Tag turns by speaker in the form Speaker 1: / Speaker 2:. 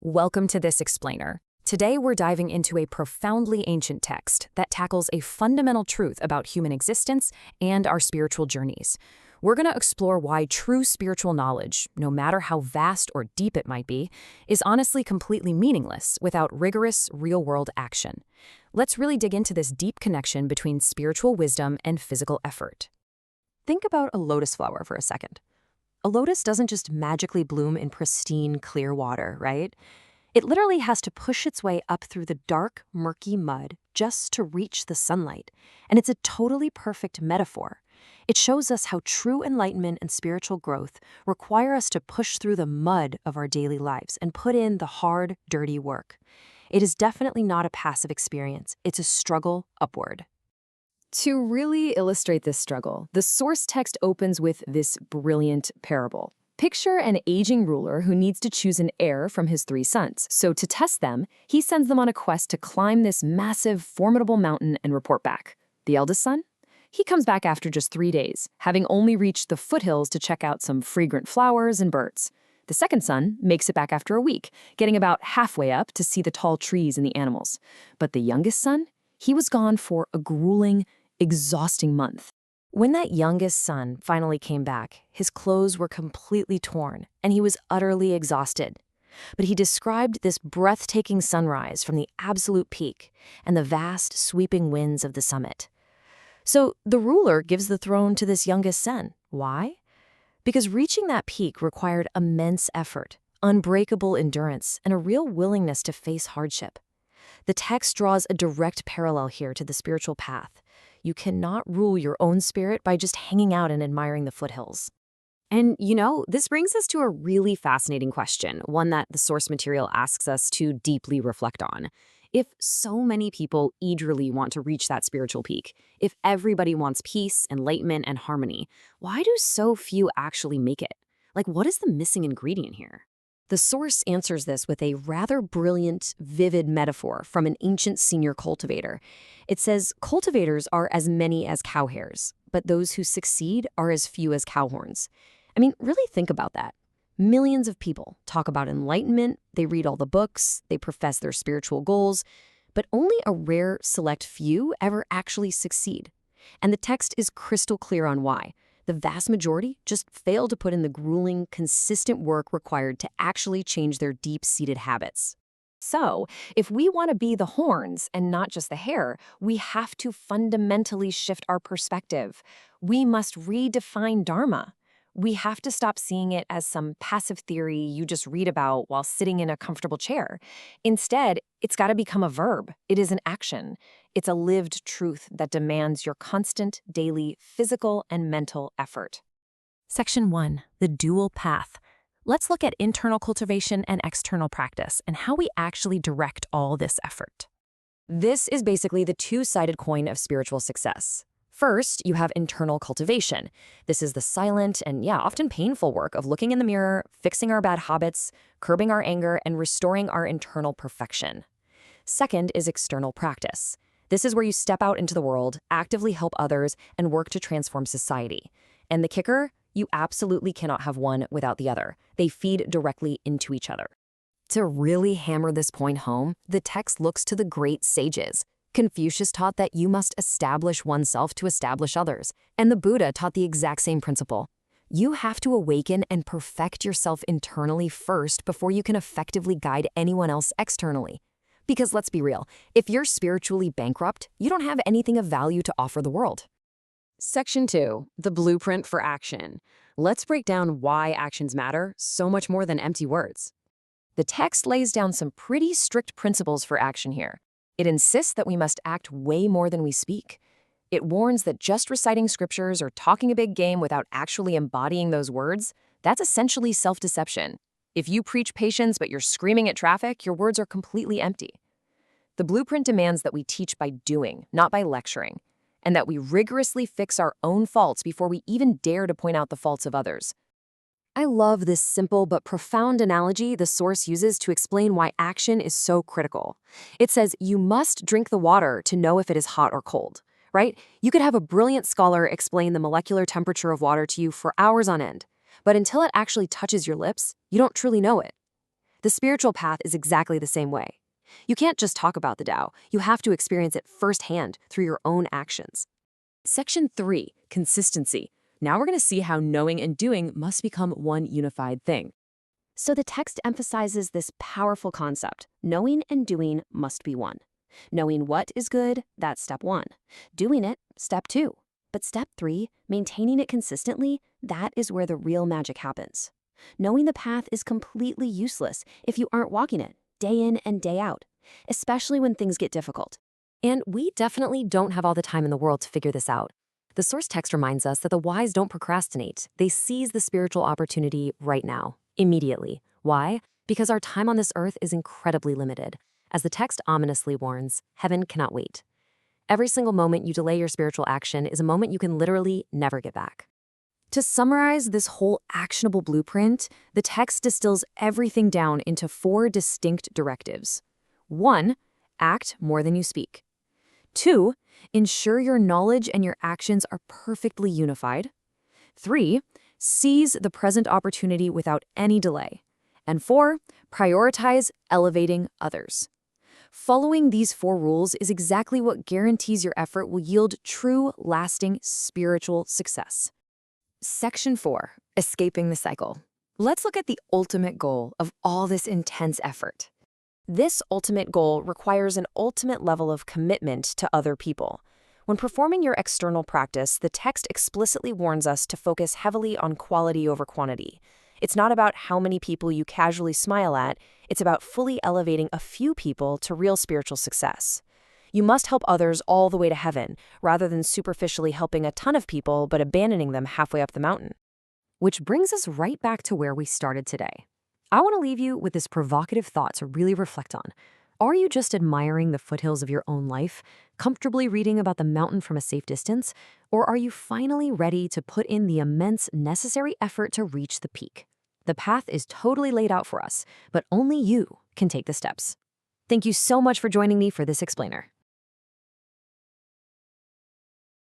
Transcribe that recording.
Speaker 1: Welcome to this explainer. Today we're diving into a profoundly ancient text that tackles a fundamental truth about human existence and our spiritual journeys. We're going to explore why true spiritual knowledge, no matter how vast or deep it might be, is honestly completely meaningless without rigorous, real-world action. Let's really dig into this deep connection between spiritual wisdom and physical effort.
Speaker 2: Think about a lotus flower for a second. A lotus doesn't just magically bloom in pristine, clear water, right? It literally has to push its way up through the dark, murky mud just to reach the sunlight. And it's a totally perfect metaphor. It shows us how true enlightenment and spiritual growth require us to push through the mud of our daily lives and put in the hard, dirty work. It is definitely not a passive experience. It's a struggle upward.
Speaker 1: To really illustrate this struggle, the source text opens with this brilliant parable. Picture an aging ruler who needs to choose an heir from his 3 sons. So to test them, he sends them on a quest to climb this massive, formidable mountain and report back. The eldest son? He comes back after just 3 days, having only reached the foothills to check out some fragrant flowers and birds. The second son makes it back after a week, getting about halfway up to see the tall trees and the animals. But the youngest son? He was gone for a grueling, exhausting month. When that youngest son finally came back, his clothes were completely torn, and he was utterly exhausted. But he described this breathtaking sunrise from the absolute peak and the vast, sweeping winds of the summit. So the ruler gives the throne to this youngest son. Why? Because reaching that peak required immense effort, unbreakable endurance, and a real willingness to face hardship. The text draws a direct parallel here to the spiritual path. You cannot rule your own spirit by just hanging out and admiring the foothills.
Speaker 3: And, this brings us to a really fascinating question, one that the source material asks us to deeply reflect on. If so many people eagerly want to reach that spiritual peak, if everybody wants peace, enlightenment, and harmony, why do so few actually make it? What is the missing ingredient here?
Speaker 2: The source answers this with a rather brilliant, vivid metaphor from an ancient senior cultivator. It says, cultivators are as many as cow hairs, but those who succeed are as few as cow horns. I mean, really think about that. Millions of people talk about enlightenment, they read all the books, they profess their spiritual goals, but only a rare, select few ever actually succeed. And the text is crystal clear on why. The vast majority just fail to put in the grueling, consistent work required to actually change their deep-seated habits.
Speaker 1: So, if we want to be the horns and not just the hair, we have to fundamentally shift our perspective. We must redefine Dharma. We have to stop seeing it as some passive theory you just read about while sitting in a comfortable chair. Instead, it's got to become a verb. It is an action. It's a lived truth that demands your constant, daily, physical and mental effort. Section 1, the dual path. Let's look at internal cultivation and external practice and how we actually direct all this effort. This is basically the two-sided coin of spiritual success. First, you have internal cultivation. This is the silent and, often painful work of looking in the mirror, fixing our bad habits, curbing our anger, and restoring our internal perfection. Second is external practice. This is where you step out into the world, actively help others, and work to transform society. And the kicker? You absolutely cannot have one without the other. They feed directly into each other. To really hammer this point home, the text looks to the great sages. Confucius taught that you must establish oneself to establish others, and the Buddha taught the exact same principle. You have to awaken and perfect yourself internally first before you can effectively guide anyone else externally. Because let's be real, if you're spiritually bankrupt, you don't have anything of value to offer the world.
Speaker 3: Section 2, the blueprint for action. Let's break down why actions matter so much more than empty words.
Speaker 1: The text lays down some pretty strict principles for action here. It insists that we must act way more than we speak. It warns that just reciting scriptures or talking a big game without actually embodying those words, that's essentially self-deception. If you preach patience but you're screaming at traffic, your words are completely empty. The blueprint demands that we teach by doing, not by lecturing, and that we rigorously fix our own faults before we even dare to point out the faults of others.
Speaker 2: I love this simple but profound analogy the source uses to explain why action is so critical. It says you must drink the water to know if it is hot or cold, right? You could have a brilliant scholar explain the molecular temperature of water to you for hours on end, but until it actually touches your lips, you don't truly know it.
Speaker 1: The spiritual path is exactly the same way. You can't just talk about the Tao, you have to experience it firsthand through your own actions.
Speaker 2: Section 3, consistency. Now we're going to see how knowing and doing must become one unified thing. So the text emphasizes this powerful concept. Knowing and doing must be one. Knowing what is good, that's step 1. Doing it, step 2. But step 3, maintaining it consistently, that is where the real magic happens. Knowing the path is completely useless if you aren't walking it, day in and day out, especially when things get difficult. And we definitely don't have all the time in the world to figure this out. The source text reminds us that the wise don't procrastinate. They seize the spiritual opportunity right now, immediately. Why? Because our time on this earth is incredibly limited. As the text ominously warns, heaven cannot wait. Every single moment you delay your spiritual action is a moment you can literally never get back. To summarize this whole actionable blueprint, the text distills everything down into 4 distinct directives. 1, act more than you speak. 2, ensure your knowledge and your actions are perfectly unified. 3, seize the present opportunity without any delay. And 4, prioritize elevating others. Following these 4 rules is exactly what guarantees your effort will yield true, lasting spiritual success. Section 4, escaping the cycle. Let's look at the ultimate goal of all this intense effort. This ultimate goal requires an ultimate level of commitment to other people. When performing your external practice, the text explicitly warns us to focus heavily on quality over quantity. It's not about how many people you casually smile at, it's about fully elevating a few people to real spiritual success. You must help others all the way to heaven, rather than superficially helping a ton of people but abandoning them halfway up the mountain. Which brings us right back to where we started today. I want to leave you with this provocative thought to really reflect on. Are you just admiring the foothills of your own life, comfortably reading about the mountain from a safe distance, or are you finally ready to put in the immense necessary effort to reach the peak? The path is totally laid out for us, but only you can take the steps. Thank you so much for joining me for this explainer.